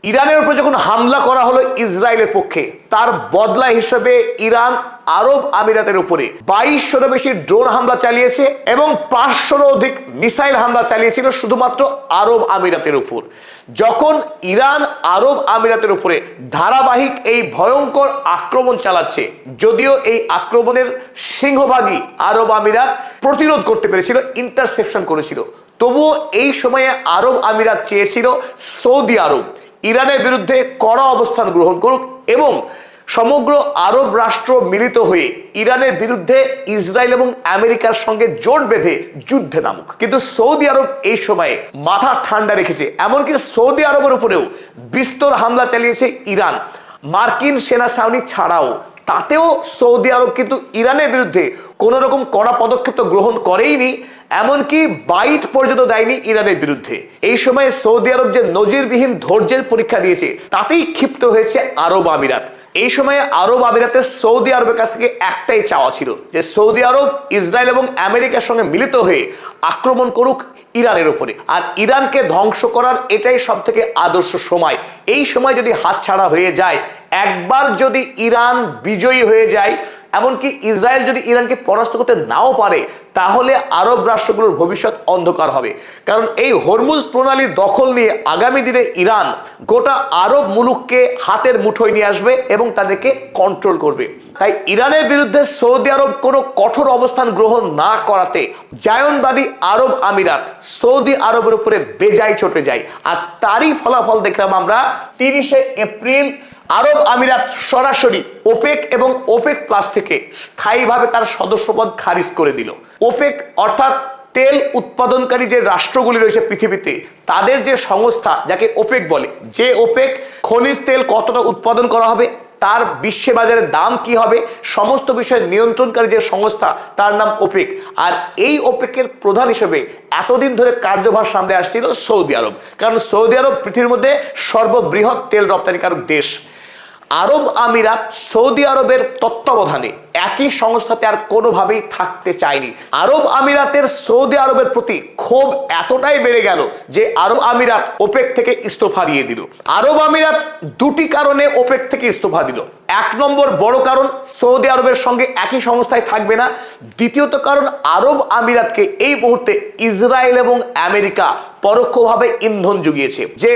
ইরানের উপরে যখন হামলা করা হলো ইসরায়েলের পক্ষে, তার বদলা হিসেবে ইরান আরব আমিরাতের উপরে 2200 বেশি ড্রোন হামলা চালিয়েছে এবং 500 অধিক মিসাইল হামলা চালিয়েছিল শুধুমাত্র আরব আমিরাতের উপর। যখন ইরান আরব আমিরাতের উপরে ধারাবাহিক এই ভয়ঙ্কর আক্রমণ চালাচ্ছে, যদিও এই আক্রমণের সিংহভাগই আরব আমিরাত প্রতিরোধ করতে পেরেছিল, ইন্টারসেপশন করেছিল, তবুও এই সময়ে আরব আমিরাত চেয়েছিল সৌদি আরব ইরানের বিরুদ্ধে কড়া অবস্থান গ্রহণ করুক এবং সমগ্র আরব রাষ্ট্র মিলিত হয়ে ইরানের বিরুদ্ধে ইসরায়েল এবং আমেরিকার সঙ্গে জোট বেঁধে যুদ্ধে নামুক। কিন্তু সৌদি আরব এই সময়ে মাথা ঠান্ডা রেখেছে, এমনকি সৌদি আরবের উপরেও বিস্তর হামলা চালিয়েছে ইরান। মার্কিন সেনা ছাউনি ছাড়াও তাতেও সৌদি আরব কিন্তু ইরানের বিরুদ্ধে কোন রকম কড়া পদক্ষেপ তো গ্রহণ করেইনি, এমনকি বাইট পর্যন্ত দেয়নি ইরানের বিরুদ্ধে। এই সময় সৌদি আরব যে নজিরবিহীন ধৈর্যের পরীক্ষা দিয়েছে তাতেই ক্ষিপ্ত হয়েছে আরব আমিরাত। এই সময়ে আরব আমিরাতের সৌদি আরবের কাছ থেকে একটাই চাওয়া ছিল যে সৌদি আরব ইসরায়েল এবং আমেরিকার সঙ্গে মিলিত হয়ে আক্রমণ করুক ইরানের উপরে, আর ইরানকে ধ্বংস করার এটাই সব থেকে আদর্শ সময়। এই সময় যদি হাতছাড়া হয়ে যায়, একবার যদি ইরান বিজয়ী হয়ে যায়, এমনকি ইসরায়েল যদি ইরানকে পরাস্ত করতে নাও পারে, তাহলে আরব রাষ্ট্রগুলোর ভবিষ্যৎ অন্ধকার হবে। কারণ এই হরমুজ প্রণালীর দখল নিয়ে আগামী দিনে ইরান গোটা আরব মুলুককে হাতের মুঠোয় নিয়ে আসবে এবং তাদেরকে কন্ট্রোল করবে। তাই ইরানের বিরুদ্ধে সৌদি আরব কোনো কঠোর অবস্থান গ্রহণ না করাতে জায়নবাদী আরব আমিরাত সৌদি আরবের উপরে বেজায় চটে যায়। আর তারই ফলাফল দেখলাম আমরা 30শে এপ্রিল আরব আমিরাত সরাসরি ওপেক এবং ওপেক প্লাস থেকে স্থায়ীভাবে তার সদস্যপদ খারিজ করে দিল। ওপেক অর্থাৎ তেল উৎপাদনকারী যে রাষ্ট্রগুলি রয়েছে পৃথিবীতে, তাদের যে সংস্থা যাকে ওপেক বলে, যে ওপেক খনিজ তেল কতটা উৎপাদন করা হবে, তার বিশ্ব বাজারে দাম কি হবে, সমস্ত বিষয়ে নিয়ন্ত্রণকারী যে সংস্থা তার নাম ওপেক। আর এই ওপেকের প্রধান হিসেবে এতদিন ধরে কার্যভার সামনে আসছিল সৌদি আরব, কারণ সৌদি আরব পৃথিবীর মধ্যে সর্ববৃহৎ তেল রপ্তানিকারক দেশ। আরব আমিরাত সৌদি আরবের তত্ত্বাবধানে একই সংস্থাতে আর কোনোভাবেই থাকতে চায়নি। আরব আমিরাতের সৌদি আরবের প্রতি ক্ষোভ এতটাই বেড়ে গেল যে আরব আমিরাত ওপেক থেকে ইস্তফা দিয়ে দিল। আরব আমিরাত দুটি কারণে ওপেক থেকে ইস্তফা দিল। এক নম্বর বড় কারণ, সৌদি আরবের সঙ্গে একই সংস্থায় থাকবে না। দ্বিতীয়ত কারণ, আরব আমিরাতকে এই মুহূর্তে ইসরায়েল এবং আমেরিকা পরোক্ষভাবে ইন্ধন জুগিয়েছে যে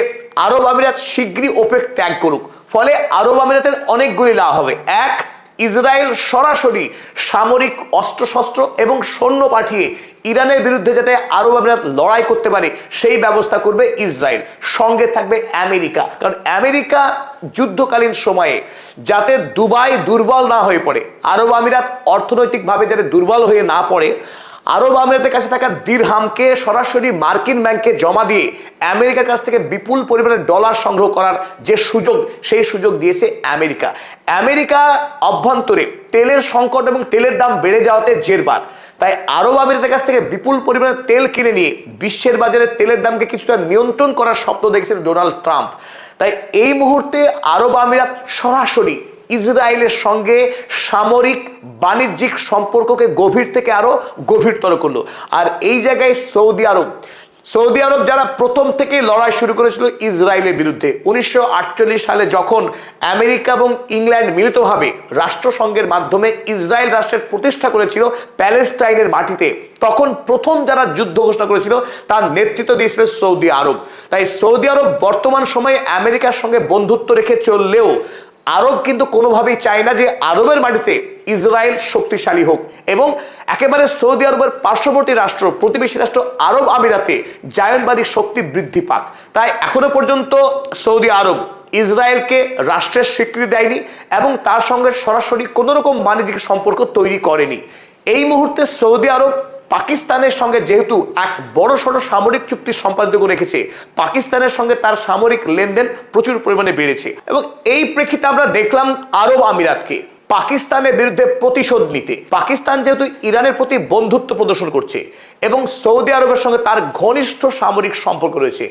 আরব আমিরাত শীঘ্রই ওপেক ত্যাগ করুক। ফলে আরব আমিরাতের অনেকগুলি লাভ হবে। এক, ইসরায়েল সরাসরি সামরিক অস্ত্রশস্ত্র এবং সৈন্য পাঠিয়ে ইরানের বিরুদ্ধে যাতে আরব আমিরাত লড়াই করতে পারে সেই ব্যবস্থা করবে ইসরায়েল। সঙ্গে থাকবে আমেরিকা, কারণ আমেরিকা যুদ্ধকালীন সময়ে যাতে দুবাই দুর্বল না হয়ে পড়ে, আরব আমিরাত অর্থনৈতিকভাবে যাতে দুর্বল হয়ে না পড়ে, আরব আমিরাতের কাছে থাকা দিরহামকে সরাসরি মার্কিন ব্যাংকে জমা দিয়ে আমেরিকার কাছ থেকে বিপুল পরিমাণে ডলার সংগ্রহ করার যে সুযোগ, সেই সুযোগ দিয়েছে আমেরিকা। আমেরিকা অভ্যন্তরে তেলের সংকট এবং তেলের দাম বেড়ে যাওয়াতে জেরবার, তাই আরব আমিরাতের কাছ থেকে বিপুল পরিমাণে তেল কিনে নিয়ে বিশ্বের বাজারে তেলের দামকে কিছুটা নিয়ন্ত্রণ করার স্বপ্ন দেখছেন ডোনাল্ড ট্রাম্প। তাই এই মুহূর্তে আরব আমিরাত সরাসরি ইসরায়েলের সঙ্গে সামরিক বাণিজ্যিক সম্পর্ককে গভীর থেকে আরো গভীরতর করলো। আর এই জায়গায় সৌদি আরব যারা প্রথম থেকে লড়াই শুরু করেছিল ইসরায়েলের বিরুদ্ধে, 1948 সালে যখন আমেরিকা এবং ইংল্যান্ড মিলিতভাবে রাষ্ট্রসংঘের মাধ্যমে ইসরায়েল রাষ্ট্রের প্রতিষ্ঠা করেছিল প্যালেস্টাইনের মাটিতে, তখন প্রথম যারা যুদ্ধ ঘোষণা করেছিল তার নেতৃত্ব দিয়েছিল সৌদি আরব। তাই সৌদি আরব বর্তমান সময়ে আমেরিকার সঙ্গে বন্ধুত্ব রেখে চললেও আরব কিন্তু কোনোভাবেই চায় না যে আরবের মাটিতে ইসরায়েল শক্তিশালী হোক এবং একেবারে সৌদি আরবের পার্শ্ববর্তী রাষ্ট্র, প্রতিবেশী রাষ্ট্র আরব আমিরাতে জায়নবাদী শক্তি বৃদ্ধি পাক। তাই এখনো পর্যন্ত সৌদি আরব ইসরায়েলকে রাষ্ট্রের স্বীকৃতি দেয়নি এবং তার সঙ্গে সরাসরি কোনো রকম বাণিজ্যিক সম্পর্ক তৈরি করেনি। এই মুহূর্তে সৌদি আরব পাকিস্তানের সঙ্গে যেহেতু এক বড়সড় সামরিক চুক্তি সম্পাদিত করে রেখেছে, পাকিস্তানের সঙ্গে তার সামরিক লেনদেন প্রচুর পরিমাণে বেড়েছে এবং এই প্রেক্ষিতে আমরা দেখলাম আরব আমিরাতকে পাকিস্তানের বিরুদ্ধে প্রতিশোধ নিতে। পাকিস্তান যেহেতু ইরানের প্রতি বন্ধুত্ব প্রদর্শন করছে এবং সৌদি আরবের সঙ্গে তার ঘনিষ্ঠ সামরিক সম্পর্ক রয়েছে,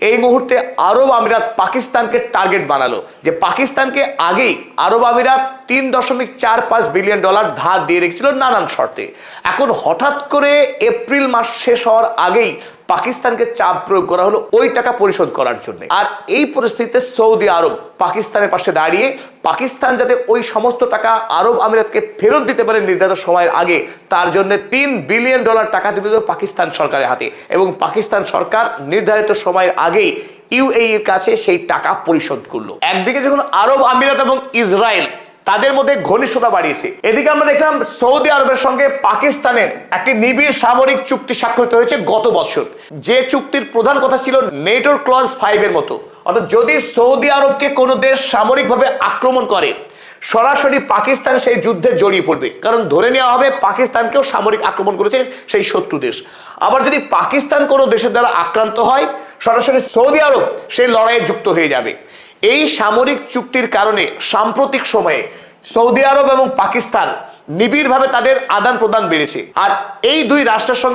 এই মুহূর্তে আরব আমিরাত পাকিস্তানকে টার্গেট বানালো যে পাকিস্তানকে আগেই আরব আমিরাত $3.45 বিলিয়ন ধার দিয়ে রেখেছিল নানান শর্তে। এখন হঠাৎ করে এপ্রিল মাস শেষ হওয়ার আগেই পাকিস্তানকে চাপ প্রয়োগ করা হলো ওই টাকা পরিশোধ করার জন্য। আর এই পরিস্থিতিতে সৌদি আরব পাকিস্তানের পাশে দাঁড়িয়ে পাকিস্তান যাতে ওই সমস্ত টাকা আরব আমিরাতকে ফেরত দিতে পারে নির্ধারিত সময়ের আগে, তার জন্য $3 বিলিয়ন টাকা দিতে হবে পাকিস্তান সরকারের হাতে, এবং পাকিস্তান সরকার নির্ধারিত সময়ের আগেই ইউএই এর কাছে সেই টাকা পরিশোধ করলো। একদিকে যখন আরব আমিরাত এবং ইসরায়েল তাদের মধ্যে ঘনিষ্ঠতা বাড়িয়েছে, এদিকে আমরা দেখলাম সৌদি আরবের সঙ্গে পাকিস্তানের একটি নিবিড় সামরিক চুক্তি স্বাক্ষরিত হয়েছে গত বছর, যে চুক্তির প্রধান কথা ছিল নেটোর ক্লজ 5 এর মতো, অর্থাৎ যদি সৌদি আরবকে কোনো দেশ সামরিকভাবে আক্রমণ করে সরাসরি পাকিস্তান সেই যুদ্ধে জড়িয়ে পড়বে, কারণ ধরে নেওয়া হবে পাকিস্তানকেও সামরিক আক্রমণ করেছে সেই শত্রু দেশ। আবার যদি পাকিস্তান কোনো দেশের দ্বারা আক্রান্ত হয় সরাসরি সৌদি আরব সেই লড়াইয়ে যুক্ত হয়ে যাবে। এই সামরিক চুক্তির কারণে সাম্প্রতিক সময়ে সৌদি আরব এবং পাকিস্তান নিবিড়ভাবে তাদের আদান প্রদান বেড়েছে। আর এই দুই রাষ্ট্রের সঙ্গে